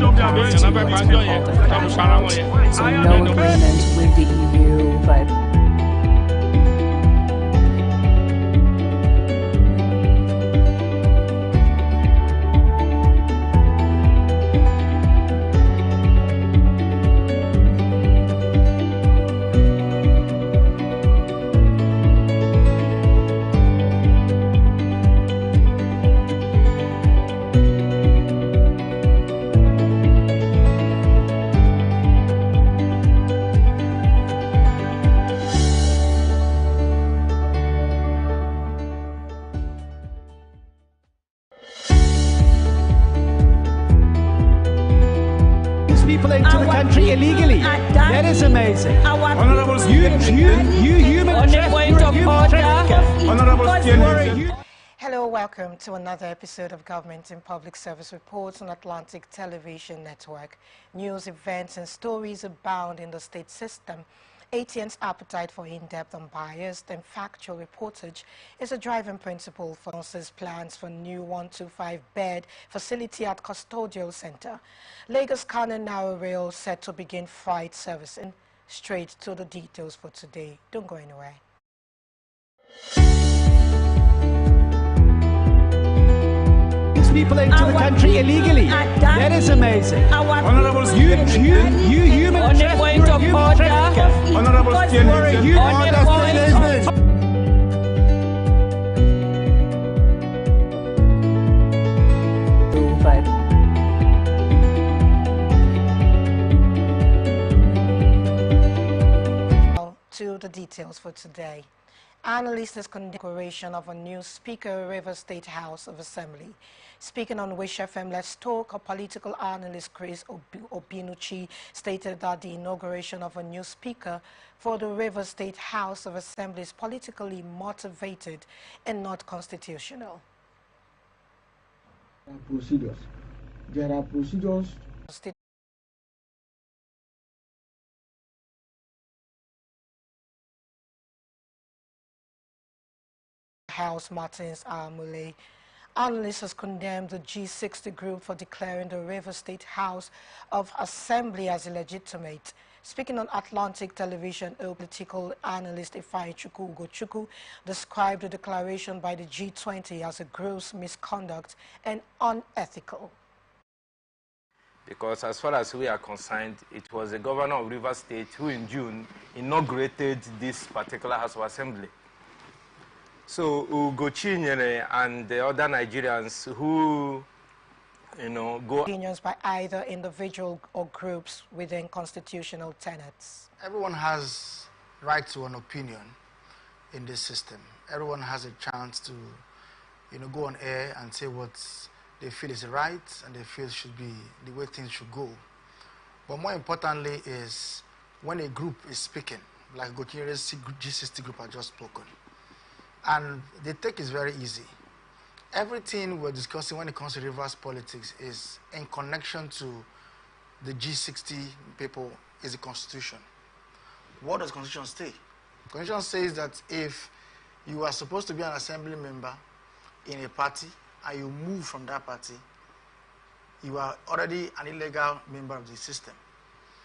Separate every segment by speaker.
Speaker 1: So no agreement with the EU, but
Speaker 2: people into the country illegally. That is amazing.
Speaker 3: Honorable
Speaker 4: Hello, welcome to another episode of Government in Public Service Reports on Atlantic Television Network. News, events and stories abound in the state system. ATN's appetite for in-depth, unbiased and factual reportage is a driving principle for NSA's plans for new 125-bed facility at Custodial Center. Lagos-Kano Narrow Rail set to begin freight service. And straight to the details for today. Don't go anywhere.
Speaker 2: People into the country illegally. That is amazing.
Speaker 3: Honorable
Speaker 4: to the details for today. Analysts is conducting declaration of a new Speaker, Rivers State House of Assembly. Speaking on Wish FM Let's Talk, a political analyst, Chris Obinuchi, stated that the inauguration of a new Speaker for the Rivers State House of Assembly is politically motivated and not constitutional.
Speaker 5: Procedures. There are procedures.
Speaker 4: House Martins Amule. Analysts has condemned the G60 group for declaring the River State House of Assembly as illegitimate. Speaking on Atlantic Television, a political analyst Ifeanyi Ugochukwu described the declaration by the G20 as a gross misconduct and unethical.
Speaker 6: Because as far as we are concerned, it was the governor of Rivers State who in June inaugurated this particular House of Assembly. So Ugochinyere and the other Nigerians who, go
Speaker 4: opinions by either individual or groups within constitutional tenets.
Speaker 7: Everyone has right to an opinion in this system. Everyone has a chance to, go on air and say what they feel is right and they feel should be the way things should go. But more importantly is when a group is speaking, like Ugochinyere G60 group has just spoken. And the take is very easy. Everything we're discussing when it comes to Rivers politics is in connection to the G60 people is the Constitution. What does the Constitution say? The Constitution says that if you are supposed to be an assembly member in a party and you move from that party, you are already an illegal member of the system.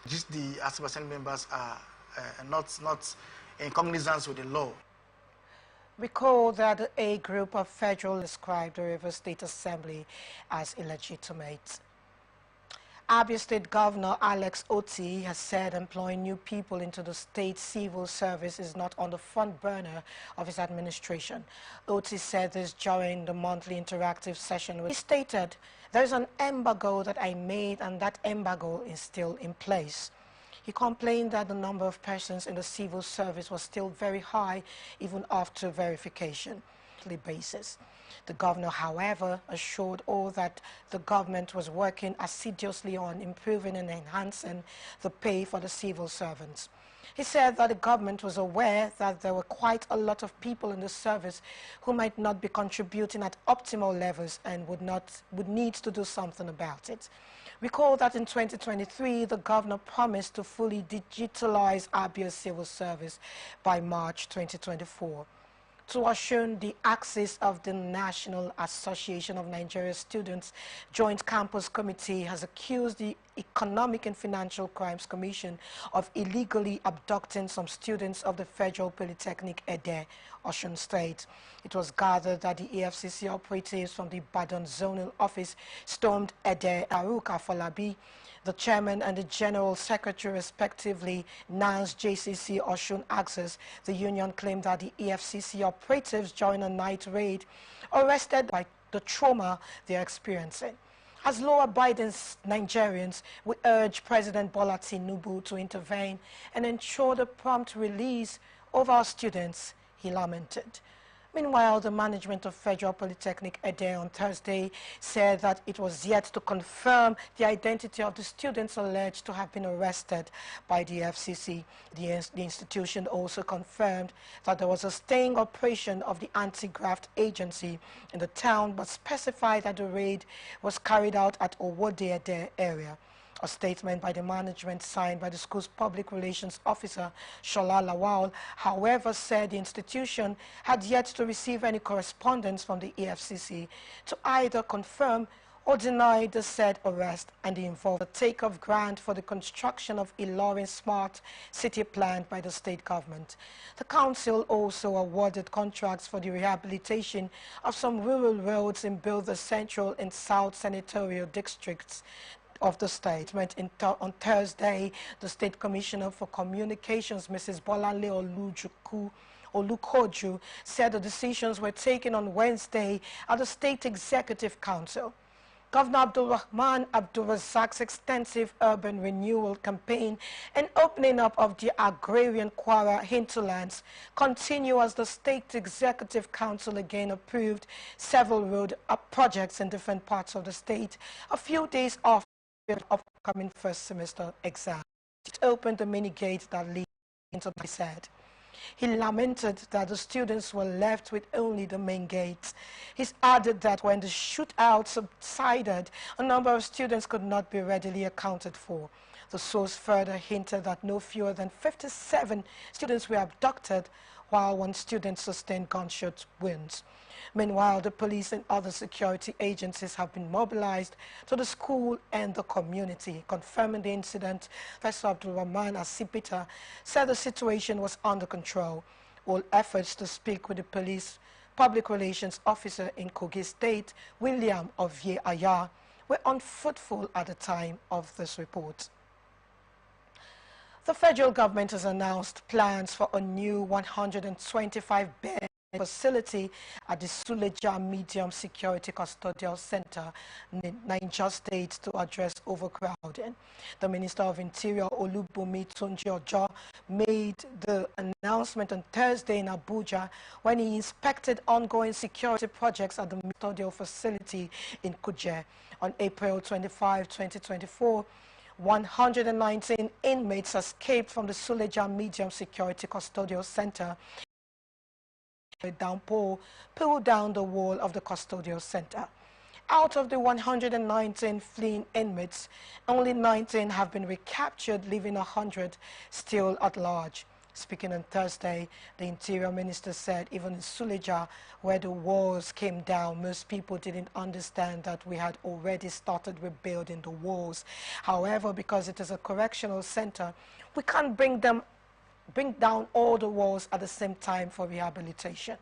Speaker 7: Just the assembly members are not in cognizance with the law.
Speaker 4: Recall that a group of federal described the Rivers State Assembly as illegitimate. Abia State Governor Alex Oti has said employing new people into the state civil service is not on the front burner of his administration. Oti said this during the monthly interactive session. He stated, "There is an embargo that I made and that embargo is still in place." He complained that the number of persons in the civil service was still very high, even after verification basis. The governor, however, assured all that the government was working assiduously on improving and enhancing the pay for the civil servants. He said that the government was aware that there were quite a lot of people in the service who might not be contributing at optimal levels and would need to do something about it. Recall that in 2023, the governor promised to fully digitalize Abia's civil service by March 2024. To Osun, the axis of the National Association of Nigeria Students Joint Campus Committee has accused the Economic and Financial Crimes Commission of illegally abducting some students of the Federal Polytechnic Ede, Osun State. It was gathered that the EFCC operatives from the Badon Zonal Office stormed Ede. Aruk Afolabi, the chairman and the general secretary respectively, NANS JCC Osun Axis. The union claimed that the EFCC operatives during a night raid arrested by the trauma they are experiencing. As law-abiding Nigerians, we urge President Bola Tinubu to intervene and ensure the prompt release of our students, he lamented. Meanwhile, the management of Federal Polytechnic Ede on Thursday said that it was yet to confirm the identity of the students alleged to have been arrested by the FCC. The institution also confirmed that there was a sting operation of the anti-graft agency in the town, but specified that the raid was carried out at Owode Ede area. A statement by the management signed by the school's public relations officer, Shola Lawal, however, said the institution had yet to receive any correspondence from the EFCC to either confirm or deny the said arrest and the involved take-off grant for the construction of Ilorin Smart City plan by the state government. The council also awarded contracts for the rehabilitation of some rural roads in both the central and south senatorial districts of the state. On Thursday, the State Commissioner for Communications, Mrs. Bolanle Olukoju, said the decisions were taken on Wednesday at the State Executive Council. Governor Abdulrahman Abdulrazak's extensive urban renewal campaign and opening up of the agrarian Kwara hinterlands continue as the State Executive Council again approved several road projects in different parts of the state a few days after the upcoming first semester exam. It opened the mini gate that leads into the said. He lamented that the students were left with only the main gates. He added that when the shootout subsided, a number of students could not be readily accounted for. The source further hinted that no fewer than 57 students were abducted, while one student sustained gunshot wounds. Meanwhile, the police and other security agencies have been mobilized to the school and the community. Confirming the incident, Professor Abdulrahman Asipita said the situation was under control. All efforts to speak with the police public relations officer in Kogi State, William Ovie Aya, were unfruitful at the time of this report. The federal government has announced plans for a new 125-bed facility at the Suleja Medium Security Custodial Center in Niger State to address overcrowding. The Minister of Interior, Olubunmi Tunji-Ojo, made the announcement on Thursday in Abuja when he inspected ongoing security projects at the custodial facility in Kuje. On April 25, 2024, 119 inmates escaped from the Suleja Medium Security Custodial Center. A downpour pulled down the wall of the custodial center. Out of the 119 fleeing inmates, only 19 have been recaptured, leaving 100 still at large. Speaking on Thursday, the Interior Minister said even in Suleja, where the walls came down, most people didn't understand that we had already started rebuilding the walls. However, because it is a correctional center, we can't bring down all the walls at the same time for rehabilitation.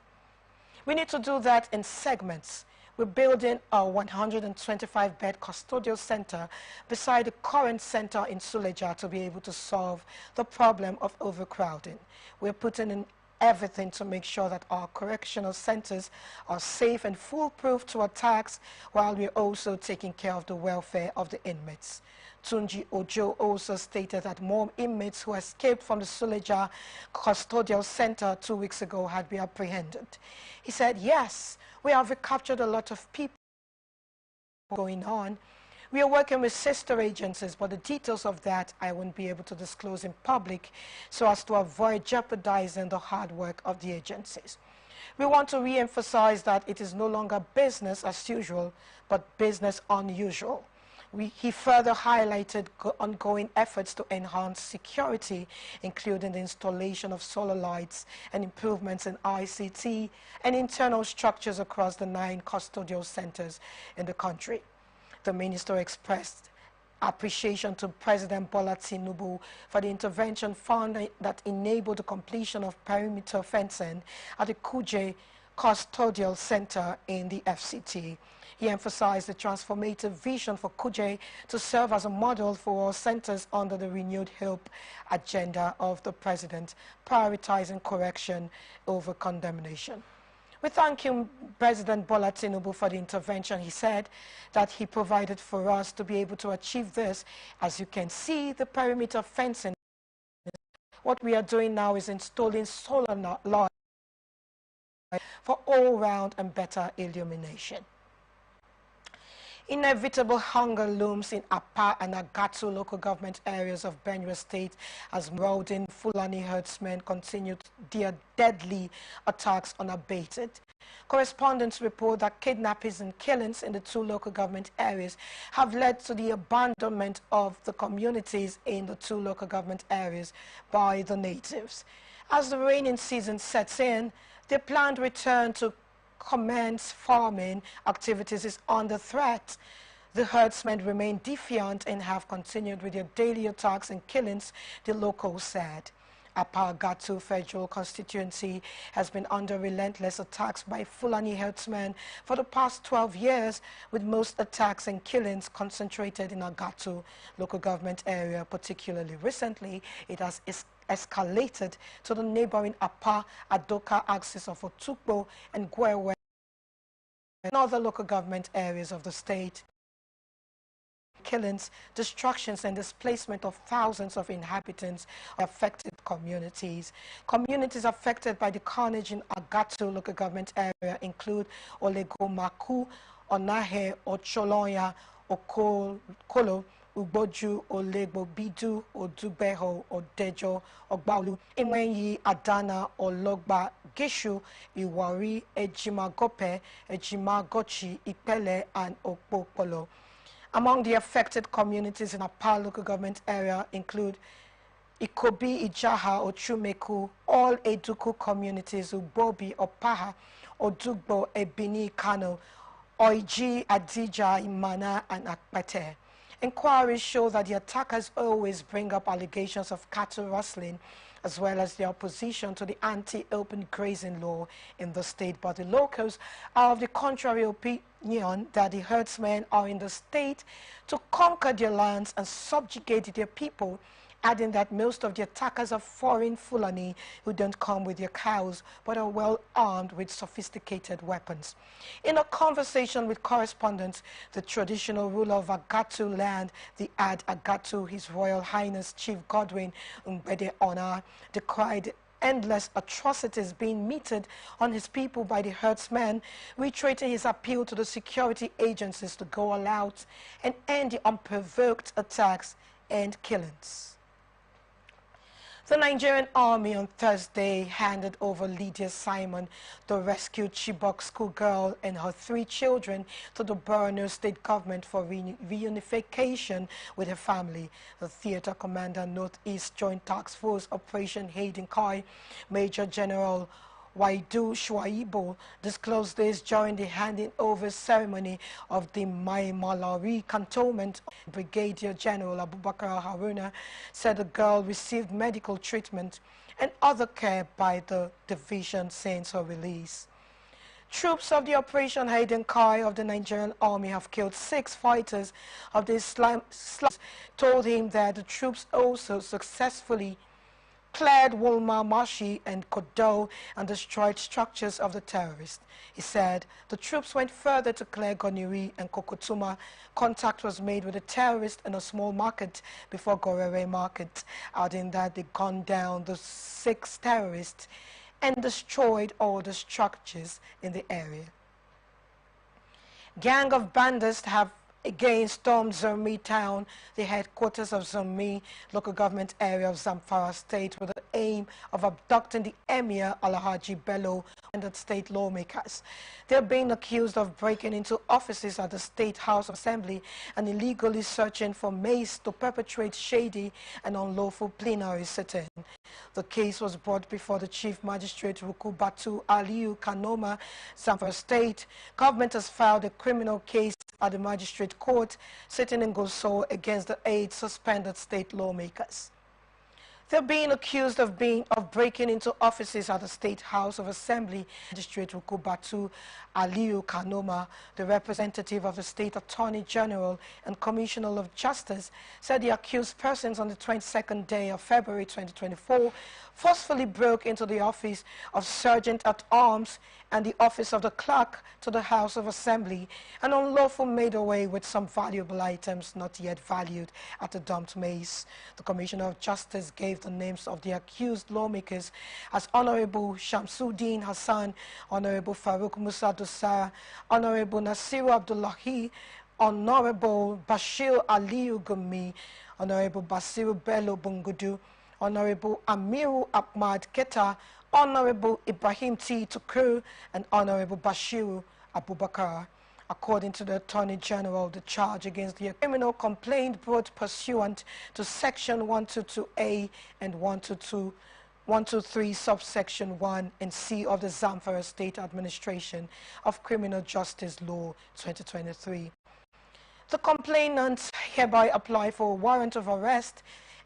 Speaker 4: We need to do that in segments. We're building a 125-bed custodial center beside the current center in Suleja to be able to solve the problem of overcrowding. We're putting in everything to make sure that our correctional centers are safe and foolproof to attacks, while we're also taking care of the welfare of the inmates. Tunji Ojo also stated that more inmates who escaped from the Suleja Custodial Center 2 weeks ago had been apprehended. He said, yes, we have recaptured a lot of people going on. We are working with sister agencies, but the details of that I won't be able to disclose in public so as to avoid jeopardizing the hard work of the agencies. We want to re-emphasize that it is no longer business as usual, but business unusual. He further highlighted ongoing efforts to enhance security, including the installation of solar lights and improvements in ICT and internal structures across the 9 custodial centers in the country. The minister expressed appreciation to President Bola Tinubu for the intervention fund that enabled the completion of perimeter fencing at the Kuje Custodial Center in the FCT. He emphasized the transformative vision for Kuje to serve as a model for all centers under the renewed hope agenda of the president, prioritizing correction over condemnation. We thank him, President Bola Tinubu, for the intervention. He said that he provided for us to be able to achieve this. As you can see, the perimeter fencing. What we are doing now is installing solar lights for all-round and better illumination. Inevitable hunger looms in Apa and Agatu local government areas of Benue State as marauding Fulani herdsmen continued their deadly attacks unabated. Correspondents report that kidnappings and killings in the 2 local government areas have led to the abandonment of the communities in the 2 local government areas by the natives. As the rainy season sets in, the planned return to commence farming activities is under threat. The herdsmen remain defiant and have continued with their daily attacks and killings, the locals said. Apagatu Federal Constituency has been under relentless attacks by Fulani herdsmen for the past 12 years, with most attacks and killings concentrated in Agatu local government area. Particularly recently, it has escalated to the neighboring Apa Adoka axis of Otukbo and Gwewe and other local government areas of the state. Killings, destructions and displacement of thousands of inhabitants of affected communities. Communities affected by the carnage in Agatu local government area include Olegomaku, Onahe, Ocholonya, Okolo, Ugboju, Olegbo, Bidu, Odubeho, Odejo, Ogbaulu, Imenyi, Adana, Ologba, Gishu, Iwari, Ejimagope, Ejimagochi, Ipele, and Okpokolo. Among the affected communities in Apa local government area include Ikobi, Ijaha, Ochumeku, all Eduku communities, Ubobi, Opaha, Odugbo, Ebini, Kano, Oiji, Adija, Imana, and Akpete. Inquiries show that the attackers always bring up allegations of cattle rustling, as well as their opposition to the anti-open grazing law in the state. But the locals are of the contrary opinion that the herdsmen are in the state to conquer their lands and subjugate their people, adding that most of the attackers are foreign Fulani who don't come with their cows but are well armed with sophisticated weapons. In a conversation with correspondents, the traditional ruler of Agatu land, the Ad Agatu, His Royal Highness Chief Godwin Mbede Ona, decried endless atrocities being meted on his people by the herdsmen, reiterating his appeal to the security agencies to go all out and end the unprovoked attacks and killings. The Nigerian Army on Thursday handed over Lydia Simon, the rescued Chibok schoolgirl, and her 3 children to the Borno state government for reunification with her family. The theater commander, Northeast Joint Task Force Operation Hayden Kai, Major General Waidu Shuaibu, disclosed this during the handing over ceremony of the Mai Malari cantonment. Brigadier General Abubakar Haruna said the girl received medical treatment and other care by the division since her release. Troops of the Operation Hayden Kai of the Nigerian Army have killed 6 fighters of the Islam, told him that the troops also successfully cleared Wolma, Mashi, and Kodo and destroyed structures of the terrorists. He said the troops went further to clear Goniri and Kokotuma. Contact was made with the terrorists in a small market before Gorere market, adding that they gunned down the 6 terrorists and destroyed all the structures in the area. Gang of bandits have again stormed Zurmi town, the headquarters of Zurmi local government area of Zamfara state, with the aim of abducting the Emir Alhaji Bello suspended state lawmakers. They're being accused of breaking into offices at the State House of Assembly and illegally searching for mace to perpetrate shady and unlawful plenary sitting. The case was brought before the Chief Magistrate Rukubatu Aliyu Kanoma, Zamfara State. Government has filed a criminal case at the Magistrate Court sitting in Gusau against the 8 suspended state lawmakers. They're being accused of breaking into offices at the State House of Assembly. Magistrate Rukubatu Aliyu Kanoma, the representative of the State Attorney General and Commissioner of Justice, said the accused persons on the 22nd day of February 2024 forcefully broke into the office of Sergeant at Arms and the office of the clerk to the House of Assembly and unlawfully made away with some valuable items not yet valued at the dumped mace. The Commissioner of Justice gave the names of the accused lawmakers as Honorable Shamsuddin Hassan, Honorable Farouk Musa Dosara, Honorable Nasiru Abdullahi, Honorable Bashir Aliyu Gumi, Honorable Basiru Bello Bungudu, Honorable Amiru Ahmad Keta, Honorable Ibrahim T. Tukur, and Honorable Bashiru Abubakar. According to the Attorney General, the charge against the criminal complaint brought pursuant to Section 122A and 123 subsection 1 and C of the Zamfara State Administration of Criminal Justice Law 2023. The complainants hereby apply for a warrant of arrest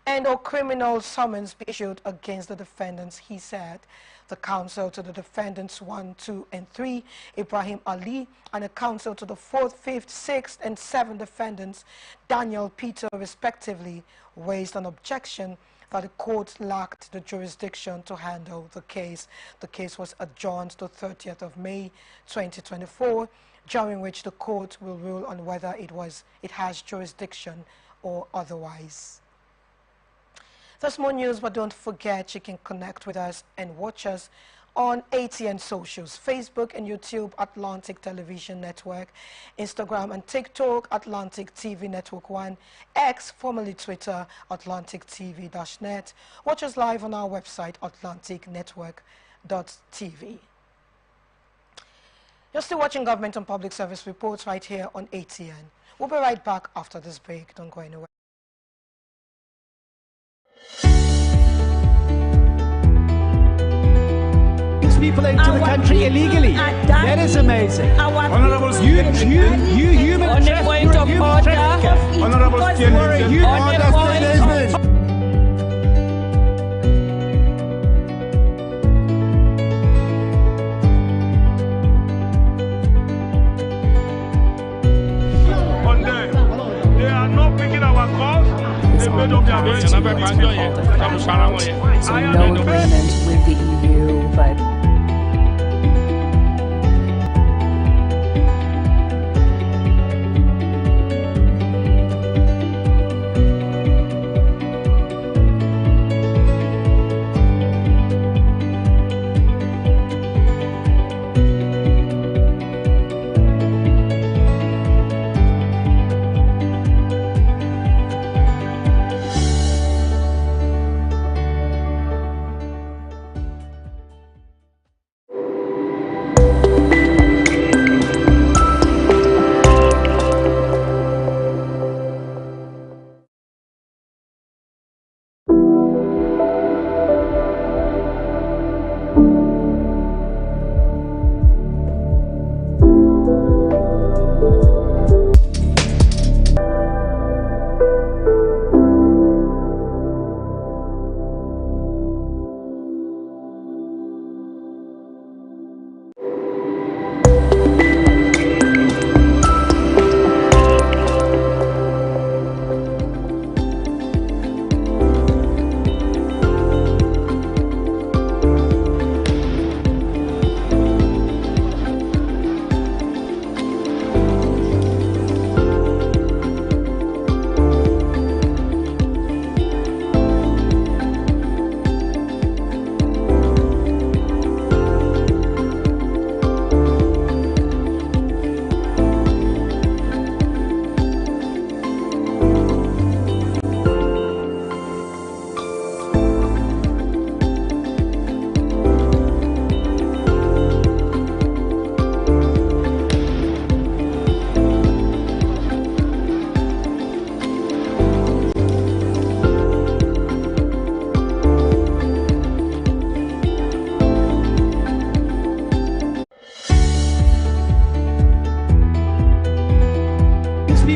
Speaker 4: and/or criminal summons be issued against the defendants, he said. The counsel to the defendants 1, 2, and 3, Ibrahim Ali, and a counsel to the 4th, 5th, 6th, and 7th defendants, Daniel Peter, respectively, raised an objection that the court lacked the jurisdiction to handle the case. The case was adjourned to 30th of May 2024, during which the court will rule on whether it has jurisdiction or otherwise. There's more news, but don't forget you can connect with us and watch us on ATN socials, Facebook and YouTube, Atlantic Television Network, Instagram and TikTok, Atlantic TV Network 1, X, formerly Twitter, Atlantic TV-net. Watch us live on our website, atlanticnetwork.tv. You're still watching Government and Public Service Reports right here on ATN. We'll be right back after this break. Don't go anywhere.
Speaker 2: People into the country illegally. That is amazing.
Speaker 5: Honorable
Speaker 2: You human trafficker.
Speaker 5: Honorable they are not picking our calls. They made up their minds.
Speaker 1: So no agreement with the EU, but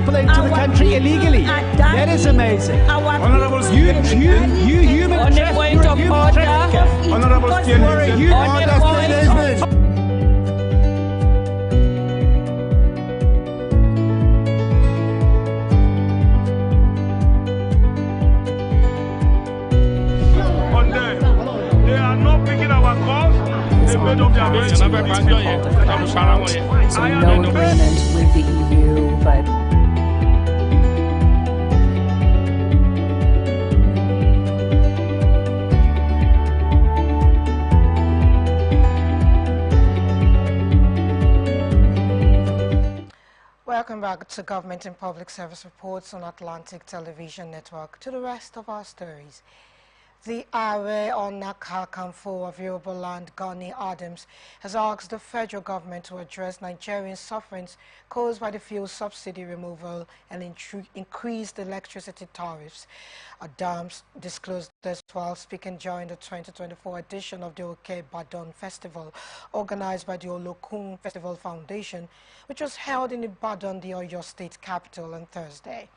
Speaker 2: people into the country illegally. That is amazing.
Speaker 5: Honorable
Speaker 2: You human trafficker.
Speaker 5: Honorable
Speaker 2: You are a human trafficker.
Speaker 5: They are not picking our calls. They made up their minds to do these people.
Speaker 1: So no agreement with the EU, but
Speaker 4: Welcome back to Government and Public Service Reports on Atlantic Television Network. To the rest of our stories. The Are Ona Kakanfo of Yoruba Land, Gani Adams, has asked the federal government to address Nigerian sufferings caused by the fuel subsidy removal and increased electricity tariffs. Adams disclosed this while speaking during the 2024 edition of the Oke Badon Festival, organized by the Olokun Festival Foundation, which was held in Ibadan, the Oyo State capital, on Thursday.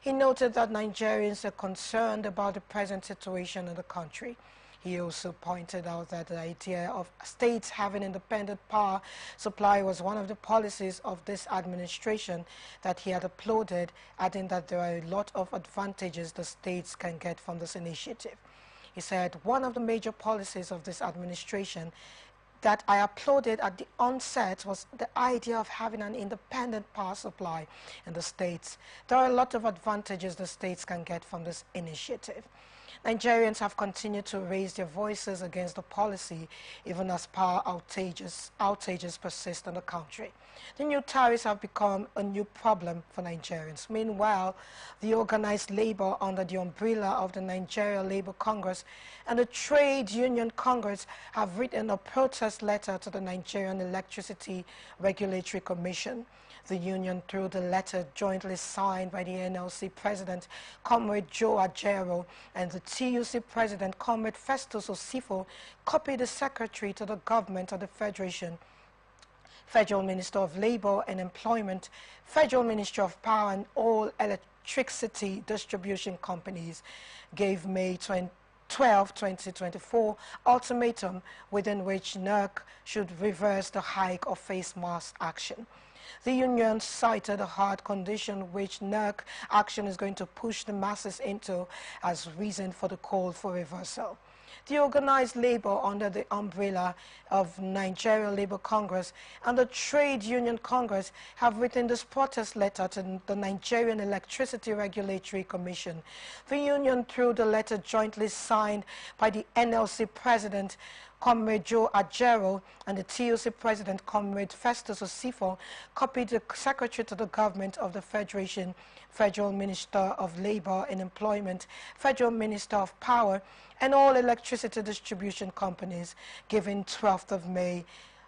Speaker 4: He noted that Nigerians are concerned about the present situation in the country. He also pointed out that the idea of states having independent power supply was one of the policies of this administration that he had applauded, adding that there are a lot of advantages the states can get from this initiative. He said one of the major policies of this administration that I applauded at the onset was the idea of having an independent power supply in the states. There are a lot of advantages the states can get from this initiative. Nigerians have continued to raise their voices against the policy, even as power outages persist in the country. The new tariffs have become a new problem for Nigerians. Meanwhile, the organized labor under the umbrella of the Nigeria Labour Congress and the Trade Union Congress have written a protest letter to the Nigerian Electricity Regulatory Commission. The union, through the letter jointly signed by the NLC President, Comrade Joe Ajero, and the TUC President, Comrade Festus Osifo, copied the Secretary to the Government of the Federation, Federal Minister of Labor and Employment, Federal Ministry of Power, and all electricity distribution companies, gave May 12, 2024 ultimatum within which NERC should reverse the hike of face mask action. The union cited a hard condition which NERC action is going to push the masses into as reason for the call for reversal. The organized labor under the umbrella of Nigeria Labour Congress and the Trade Union Congress have written this protest letter to the Nigerian Electricity Regulatory Commission. The union, through the letter jointly signed by the NLC President, Comrade Joe Ajero, and the TUC President, Comrade Festus Osifo, copied the Secretary to the Government of the Federation, Federal Minister of Labor and Employment, Federal Minister of Power, and all electricity distribution companies, giving 12th of May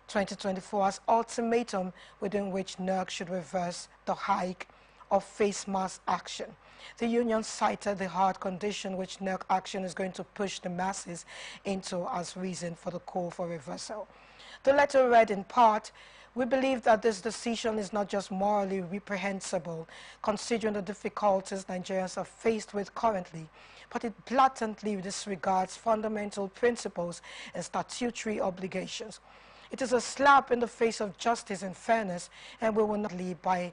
Speaker 4: 2024 as ultimatum within which NERC should reverse the hike of face mask action. The union cited the hard condition which NERC action is going to push the masses into as reason for the call for reversal. The letter read in part, "We believe that this decision is not just morally reprehensible, considering the difficulties Nigerians are faced with currently, but it blatantly disregards fundamental principles and statutory obligations. It is a slap in the face of justice and fairness, and we will not leave by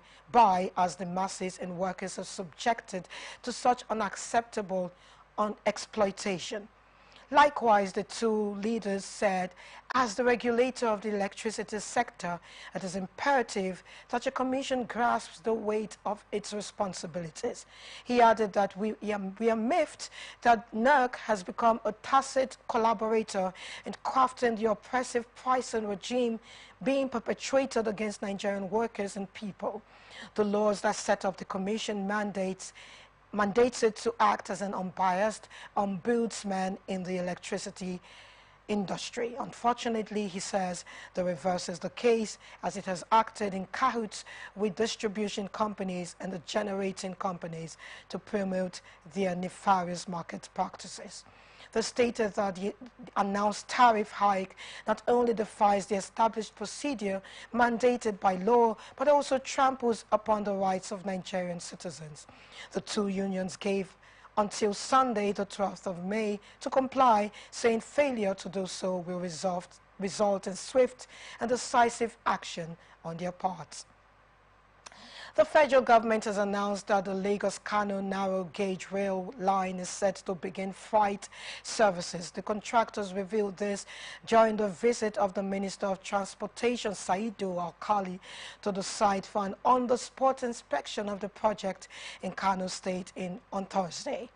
Speaker 4: as the masses and workers are subjected to such unacceptable exploitation." Likewise, the two leaders said, as the regulator of the electricity sector, it is imperative that the Commission grasps the weight of its responsibilities. He added that we are miffed that NERC has become a tacit collaborator in crafting the oppressive pricing regime being perpetrated against Nigerian workers and people. The laws that set up the Commission mandates it to act as an unbiased ombudsman in the electricity industry. Unfortunately, he says, the reverse is the case, as it has acted in cahoots with distribution companies and the generating companies to promote their nefarious market practices. They stated that the announced tariff hike not only defies the established procedure mandated by law, but also tramples upon the rights of Nigerian citizens. The two unions gave until Sunday, the 12th of May, to comply, saying failure to do so will result in swift and decisive action on their part. The federal government has announced that the Lagos-Kano narrow-gauge rail line is set to begin freight services. The contractors revealed this during the visit of the Minister of Transportation, Saidu Alkali, to the site for an on-the-spot inspection of the project in Kano State on Thursday.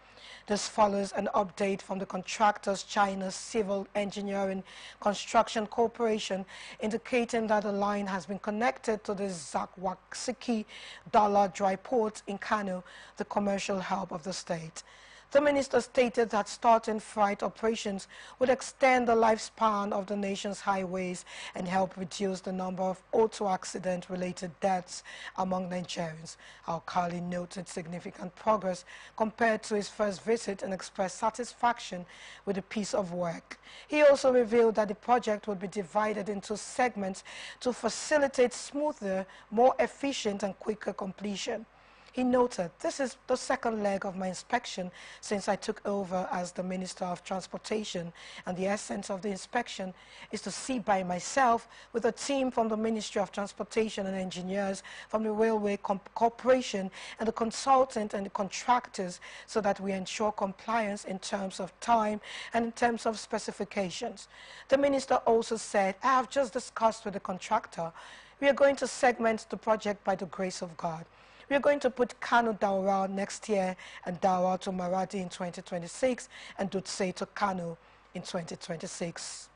Speaker 4: This follows an update from the contractors, China's Civil Engineering Construction Corporation, indicating that the line has been connected to the Zakwaksiki Dollar Dry Port in Kano, the commercial hub of the state. The minister stated that starting freight operations would extend the lifespan of the nation's highways and help reduce the number of auto accident-related deaths among Nigerians. Alkali noted significant progress compared to his first visit and expressed satisfaction with the piece of work. He also revealed that the project would be divided into segments to facilitate smoother, more efficient and quicker completion. He noted, "This is the second leg of my inspection since I took over as the Minister of Transportation, and the essence of the inspection is to see by myself with a team from the Ministry of Transportation and engineers from the Railway Corporation and the consultant and the contractors so that we ensure compliance in terms of time and in terms of specifications." The minister also said, "I have just discussed with the contractor. We are going to segment the project by the grace of God. We are going to put Kano Daura next year and Daura to Maradi in 2026 and Dutse to Kano in 2026.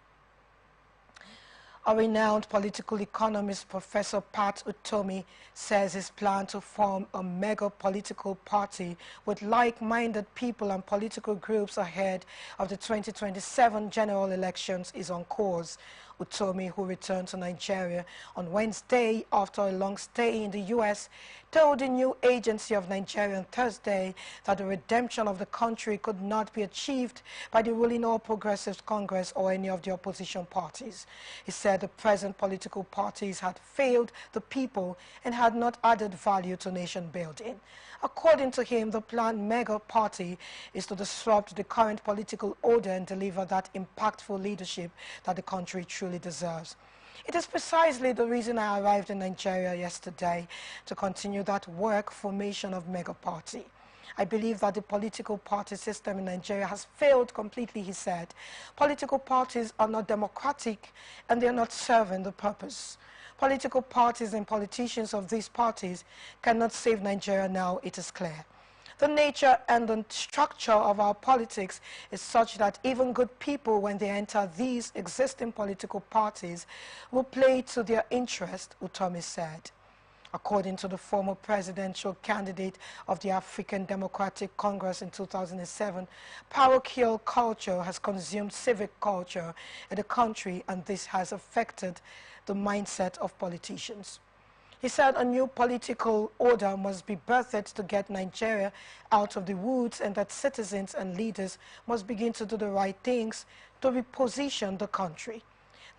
Speaker 4: A renowned political economist, Professor Pat Utomi, says his plan to form a mega political party with like-minded people and political groups ahead of the 2027 general elections is on course. Utomi, who returned to Nigeria on Wednesday after a long stay in the U.S., told the new agency of Nigeria on Thursday that the redemption of the country could not be achieved by the ruling All Progressives Congress or any of the opposition parties. He said the present political parties had failed the people and had not added value to nation building. According to him, the planned mega party is to disrupt the current political order and deliver that impactful leadership that the country truly deserves. It is precisely the reason I arrived in Nigeria yesterday, to continue that work formation of mega party. I believe that the political party system in Nigeria has failed completely," he said. "Political parties are not democratic and they are not serving the purpose. Political parties and politicians of these parties cannot save Nigeria now, it is clear. The nature and the structure of our politics is such that even good people, when they enter these existing political parties, will play to their interest," Utomi said. According to the former presidential candidate of the African Democratic Congress in 2007, parochial culture has consumed civic culture in the country, and this has affected the mindset of politicians. He said a new political order must be birthed to get Nigeria out of the woods, and that citizens and leaders must begin to do the right things to reposition the country.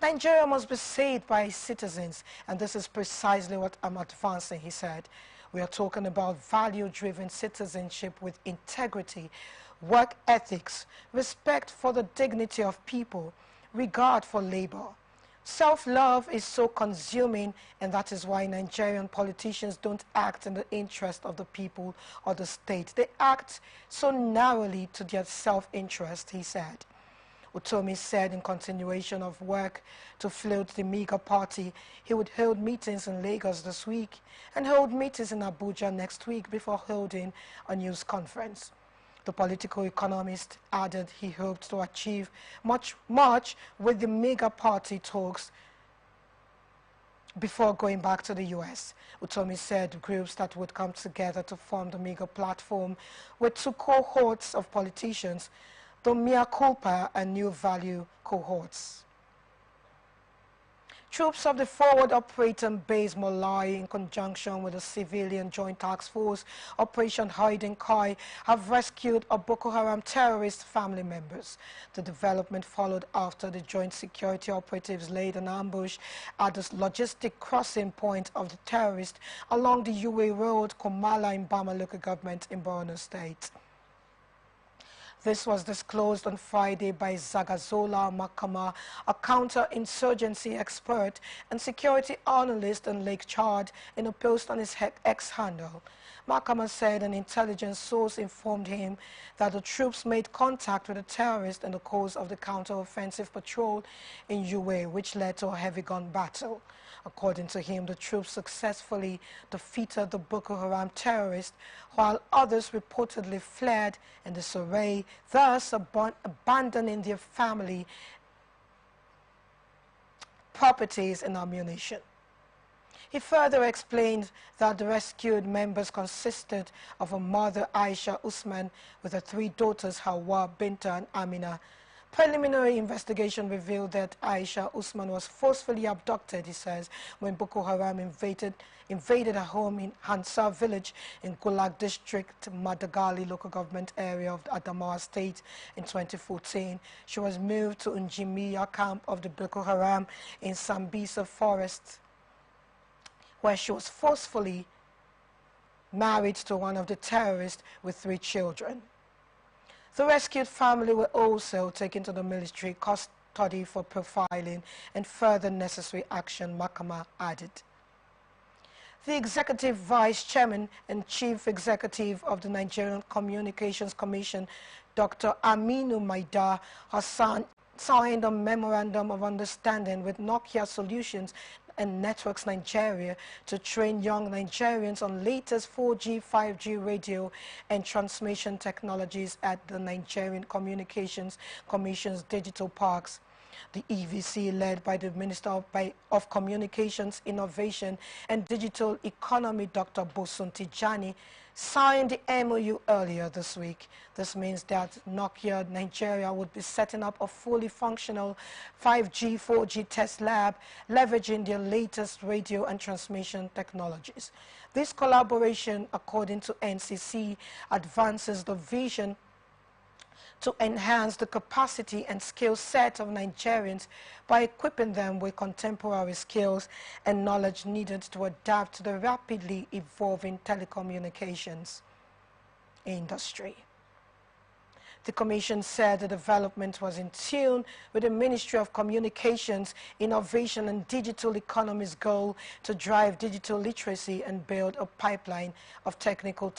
Speaker 4: Nigeria must be saved by its citizens, and this is precisely what I'm advancing, he said. We are talking about value-driven citizenship with integrity, work ethics, respect for the dignity of people, regard for labor. Self-love is so consuming, and that is why Nigerian politicians don't act in the interest of the people or the state. They act so narrowly to their self-interest, he said. Utomi said in continuation of work to float the mega party, he would hold meetings in Lagos this week and hold meetings in Abuja next week before holding a news conference. The political economist added he hoped to achieve much with the mega party talks before going back to the U.S. Utomi said groups that would come together to form the mega platform were two cohorts of politicians, the Mea Culpa and New Value cohorts. Troops of the Forward Operating Base Molai, in conjunction with the Civilian Joint Task Force Operation Hiding Kai, have rescued a Boko Haram terrorist family members. The development followed after the joint security operatives laid an ambush at the logistic crossing point of the terrorists along the Uwe Road, Komala in Bama local government in Borno State. This was disclosed on Friday by Zagazola Makama, a counter-insurgency expert and security analyst in Lake Chad, in a post on his X handle. Makama said an intelligence source informed him that the troops made contact with the terrorists in the course of the counter-offensive patrol in Uwe, which led to a heavy gun battle. According to him, the troops successfully defeated the Boko Haram terrorists, while others reportedly fled in disarray, thus abandoning their family, properties and ammunition. He further explained that the rescued members consisted of a mother, Aisha Usman, with her 3 daughters, Hawa, Binta and Amina. Preliminary investigation revealed that Aisha Usman was forcefully abducted, he says, when Boko Haram invaded a home in Hansar village in Gulag district, Madagali local government area of Adamawa state in 2014. She was moved to Njimiya camp of the Boko Haram in Sambisa forest, where she was forcefully married to one of the terrorists with 3 children. The rescued family were also taken to the military custody for profiling and further necessary action, Makama added. The Executive Vice Chairman and Chief Executive of the Nigerian Communications Commission, Dr. Aminu Maida, has signed a Memorandum of Understanding with Nokia Solutions and Networks Nigeria to train young Nigerians on latest 4G, 5G radio and transmission technologies at the Nigerian Communications Commission's digital parks. The EVC, led by the Minister of Communications, Innovation and Digital Economy, Dr. Bosun Tijani, signed the MOU earlier this week. This means that Nokia Nigeria would be setting up a fully functional 5G, 4G test lab, leveraging their latest radio and transmission technologies. This collaboration, according to NCC, advances the vision to enhance the capacity and skill set of Nigerians by equipping them with contemporary skills and knowledge needed to adapt to the rapidly evolving telecommunications industry. The Commission said the development was in tune with the Ministry of Communications, Innovation and Digital Economy's goal to drive digital literacy and build a pipeline of technical